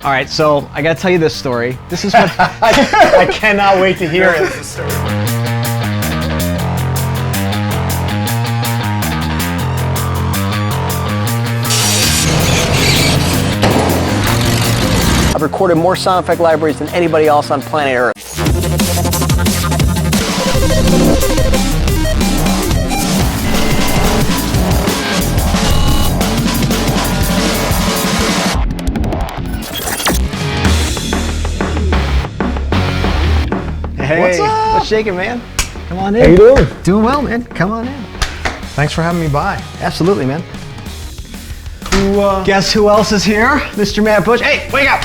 All right, so I gotta tell you this story. This is what I cannot wait to hear it. I've recorded more sound effect libraries than anybody else on planet Earth. Hey, what's up? What's shaking, man? Come on in. How you doing? Doing well, man. Come on in. Thanks for having me by. Absolutely, man. Guess who else is here? Mr. Matt Bush. Hey, wake up!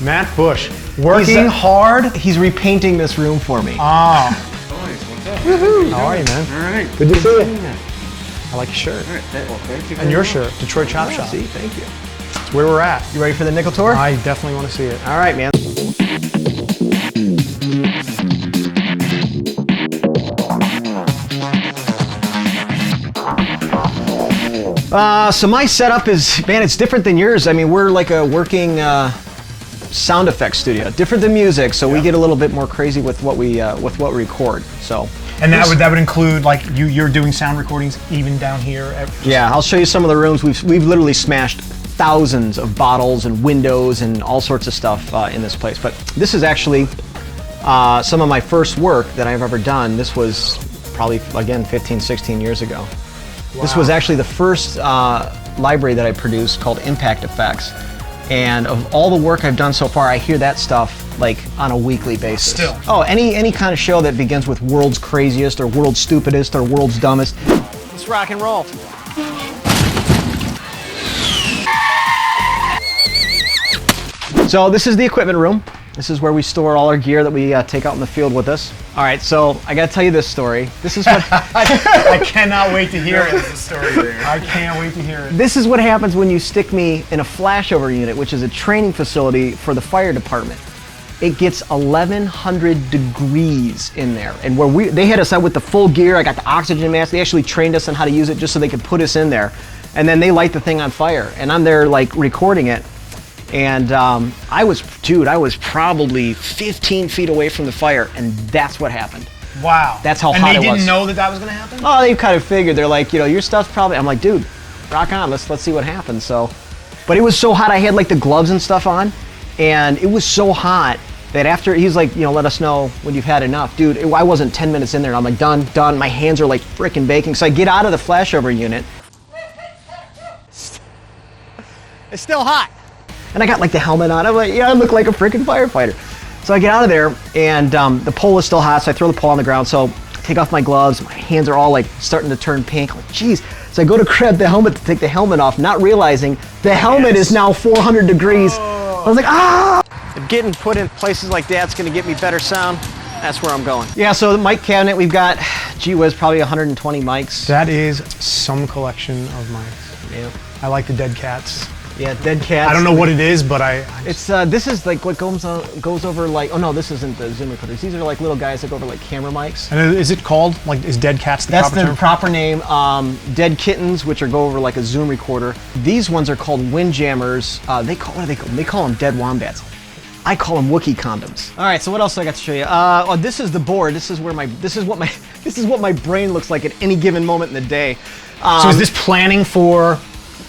Matt Bush, working hard. He's repainting this room for me. Oh. Nice, what's up? Woohoo! How are you, man? All right. Good to see you. I like your shirt. All right, well, thank you. And your shirt, Detroit Chop Shop. See, thank you. It's where we're at. You ready for the nickel tour? I definitely want to see it. All right, man. So my setup is, man, it's different than yours. I mean, we're like a working sound effects studio, different than music. So we get a little bit more crazy with what we record. So. And that would include like you're doing sound recordings even down here. Yeah, I'll show you some of the rooms. We've literally smashed thousands of bottles and windows and all sorts of stuff in this place. But this is actually some of my first work that I've ever done. This was probably, again, 15, 16 years ago. Wow. This was actually the first library that I produced called Impact Effects. And of all the work I've done so far, I hear that stuff like on a weekly basis. Still. Oh, any kind of show that begins with world's craziest or world's stupidest or world's dumbest. Let's rock and roll. So this is the equipment room. This is where we store all our gear that we take out in the field with us. All right, so I gotta tell you this story. This is what I cannot wait to hear There's it. a story there. I can't wait to hear it. This is what happens when you stick me in a flashover unit, which is a training facility for the fire department. It gets 1,100 degrees in there, and they had us out with the full gear. I got the oxygen mask. They actually trained us on how to use it just so they could put us in there, and then they light the thing on fire, and I'm there like recording it. And I was probably 15 feet away from the fire, and that's what happened. Wow. That's how hot it was. And they didn't know that was going to happen? Oh, they kind of figured. They're like, your stuff's probably. I'm like, dude, rock on. Let's see what happens. So, but it was so hot. I had like the gloves and stuff on, and it was so hot that after he's like, let us know when you've had enough, dude. I wasn't 10 minutes in there, and I'm like, done. My hands are like frickin' baking. So I get out of the flashover unit. It's still hot. And I got like the helmet on. I'm like, I look like a freaking firefighter. So I get out of there, and the pole is still hot, so I throw the pole on the ground. So I take off my gloves. My hands are all like starting to turn pink. I'm like, geez. So I go to grab the helmet to take the helmet off, not realizing the helmet is now 400 degrees. I was like, ah! Getting put in places like that's gonna get me better sound. That's where I'm going. Yeah, so the mic cabinet, we've got, gee whiz, probably 120 mics. That is some collection of mics. Yeah. I like the dead cats. Yeah, dead cats. I don't know what it is, but It's this is like what goes over like. Oh no, this isn't the Zoom recorders. These are like little guys that go over like camera mics. And is it called like is dead cats the That's proper term? the proper name. Dead kittens, which go over like a Zoom recorder. These ones are called windjammers. What do they call them? They call them dead wombats. I call them Wookiee condoms. All right, so what else do I got to show you? This is the board. This is what my brain looks like at any given moment in the day. So is this planning for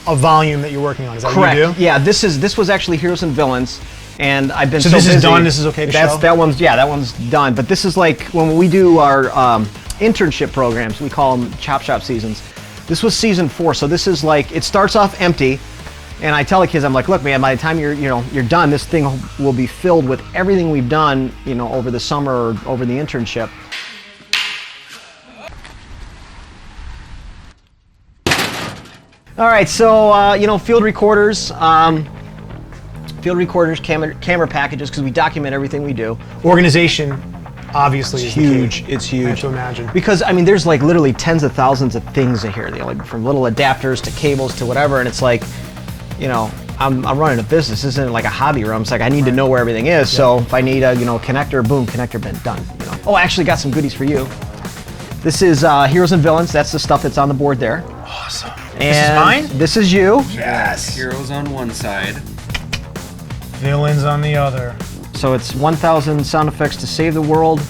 a volume that you're working on? Is that Correct. what you do? Yeah, this was actually Heroes and Villains, and I've been so this busy. is done. This is okay to show. That one's done. But this is like when we do our internship programs. We call them Chop Shop seasons. This was season 4, so this is like it starts off empty, and I tell the kids, I'm like, look, man, by the time you're done, this thing will be filled with everything we've done, over the summer or over the internship. All right, so field recorders, camera packages, because we document everything we do. Organization, obviously, is huge. the key. It's huge. I have to imagine. Because there's like literally tens of thousands of things in here. Like from little adapters to cables to whatever, and it's like, I'm running a business. This isn't like a hobby room. It's like I need to know where everything is. Yeah. So if I need a connector, boom, connector bin, done. Oh, I actually got some goodies for you. This is Heroes and Villains. That's the stuff that's on the board there. Awesome. And this is mine? This is you. Yes. Heroes on one side. Villains on the other. So it's 1,000 sound effects to save the world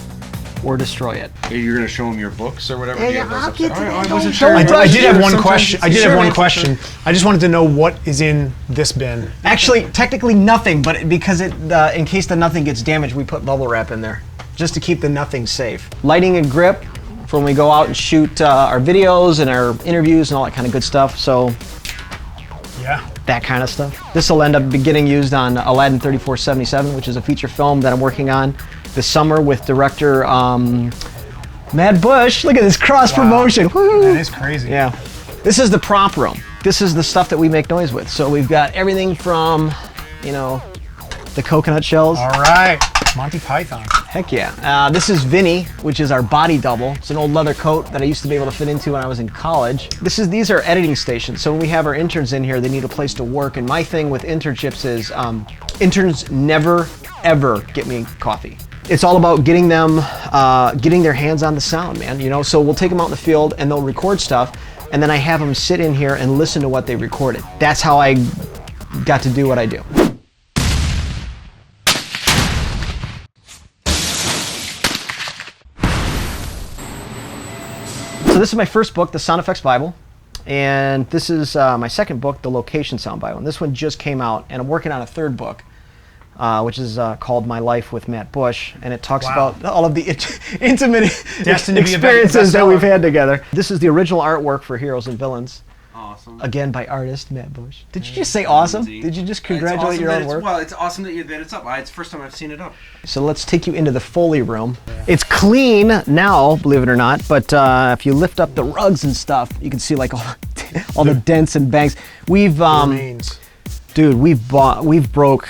or destroy it. You're gonna show them your books or whatever? Do you have those I'll up get there? to Oh, that. I wasn't Don't sure. rush I did have one Sometimes question. I did Sure, have one man. question. I just wanted to know what is in this bin. Actually, technically nothing, but because in case the nothing gets damaged, we put bubble wrap in there just to keep the nothing safe. Lighting and grip for when we go out and shoot our videos and our interviews and all that kind of good stuff. So Yeah. that kind of stuff. This will end up getting used on Aladdin 3477, which is a feature film that I'm working on this summer with director Matt Bush. Look at this cross promotion. Woo! That is crazy. Yeah. This is the prop room. This is the stuff that we make noise with. So we've got everything from, you know, the coconut shells. All right. Monty Python. Heck yeah. This is Vinny, which is our body double. It's an old leather coat that I used to be able to fit into when I was in college. These are editing stations. So when we have our interns in here, they need a place to work. And my thing with internships is interns never, ever get me coffee. It's all about getting them, getting their hands on the sound, man. You know, so we'll take them out in the field and they'll record stuff. And then I have them sit in here and listen to what they recorded. That's how I got to do what I do. So this is my first book, The Sound Effects Bible, and this is my second book, The Location Sound Bible. And this one just came out, and I'm working on a third book, which is called My Life with Matt Bush, and it talks about all of the intimate Destined to be a experiences that bestseller. we've had together. This is the original artwork for Heroes and Villains, Awesome. again by artist Matt Bush. Did you just say awesome? Did you just congratulate your own work? Well, it's awesome that it's up. It's the first time I've seen it up. So let's take you into the Foley room. It's clean now, believe it or not, but if you lift up the rugs and stuff, you can see like all the dents and bangs. We've Remains. dude, we've broke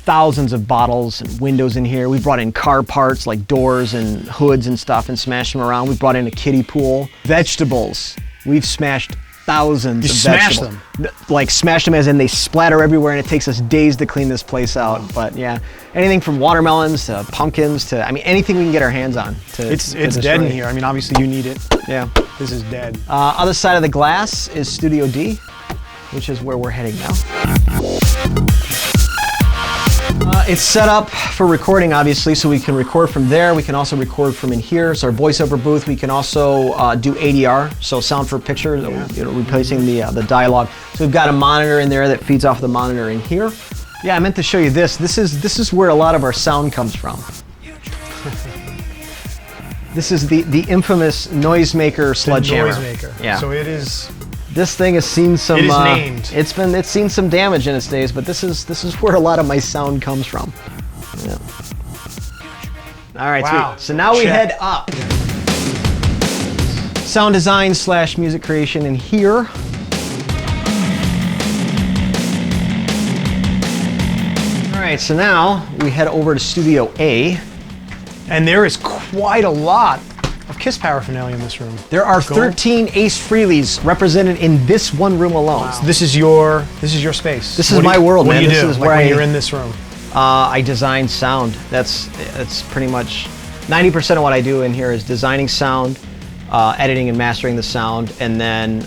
thousands of bottles and windows in here. We've brought in car parts like doors and hoods and stuff and smashed them around. We brought in a kiddie pool. Vegetables. We've smashed thousands You of smashed vegetables. Like smashed them as in they splatter everywhere, and it takes us days to clean this place out. But yeah, anything from watermelons to pumpkins to, I mean, anything we can get our hands on. It's dead in here. I mean, obviously you need it. Yeah. This is dead. Other side of the glass is Studio D, which is where we're heading now. It's set up for recording, obviously, so we can record from there. We can also record from in here. So our voiceover booth. We can also do ADR, so sound for picture, you know, replacing the dialogue. So we've got a monitor in there that feeds off the monitor in here. Yeah, I meant to show you this. This is where a lot of our sound comes from. This is the infamous noisemaker sledgehammer. Noisemaker. Yeah. So it is. This thing has seen some. It is named. It's seen some damage in its days, but this is where a lot of my sound comes from. Yeah. All right, Wow. sweet. So now we Check. head up. Sound design / music creation in here. All right, so now we head over to Studio A. And there is quite a lot of KISS paraphernalia in this room. There are 13 Ace Frehley's represented in this one room alone. So this is your space. This is What do my you- world, what man. do you This do is like where when I- you're in this room? I design sound. That's pretty much 90% of what I do in here is designing sound, editing and mastering the sound, and then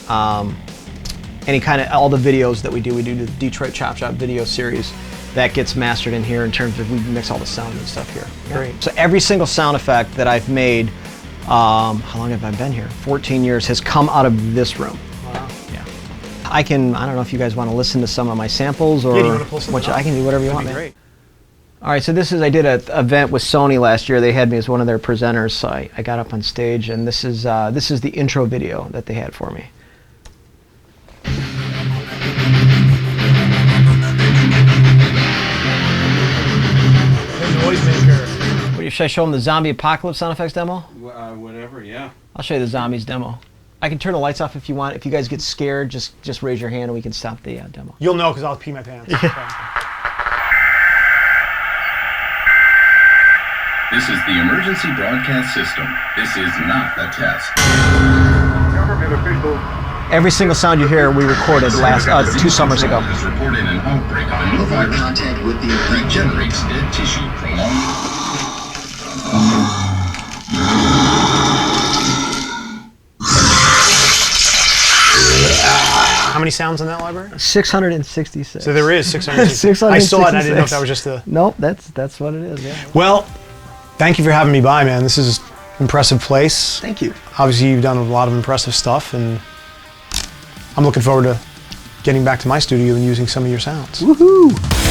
any kind of all the videos that we do the Detroit Chop Shop video series that gets mastered in here in terms of we mix all the sound and stuff here. Great. So every single sound effect that I've made, how long have I been here? 14 years has come out of this room. Wow. Yeah. I don't know if you guys want to listen to some of my samples or Yeah, do you want to pull something up? I can do whatever you That'd want, be man. great. All right, so I did an event with Sony last year. They had me as one of their presenters, so I got up on stage, and this is the intro video that they had for me. The noisemaker. Should I show them the zombie apocalypse sound effects demo? Whatever, yeah. I'll show you the zombies demo. I can turn the lights off if you want. If you guys get scared, just raise your hand and we can stop the demo. You'll know because I'll pee my pants. This is the emergency broadcast system. This is not a test. Government officials Every single sound you hear, we recorded 2 summers ago. Has reported an outbreak of a new virus. Contact with the regenerates dead tissue prolonged. How many sounds in that library? 666. So there is 666. 666. I saw it and I didn't know if that was just the... Nope, that's what it is, yeah. Well, thank you for having me by, man. This is an impressive place. Thank you. Obviously, you've done a lot of impressive stuff, and I'm looking forward to getting back to my studio and using some of your sounds. Woohoo!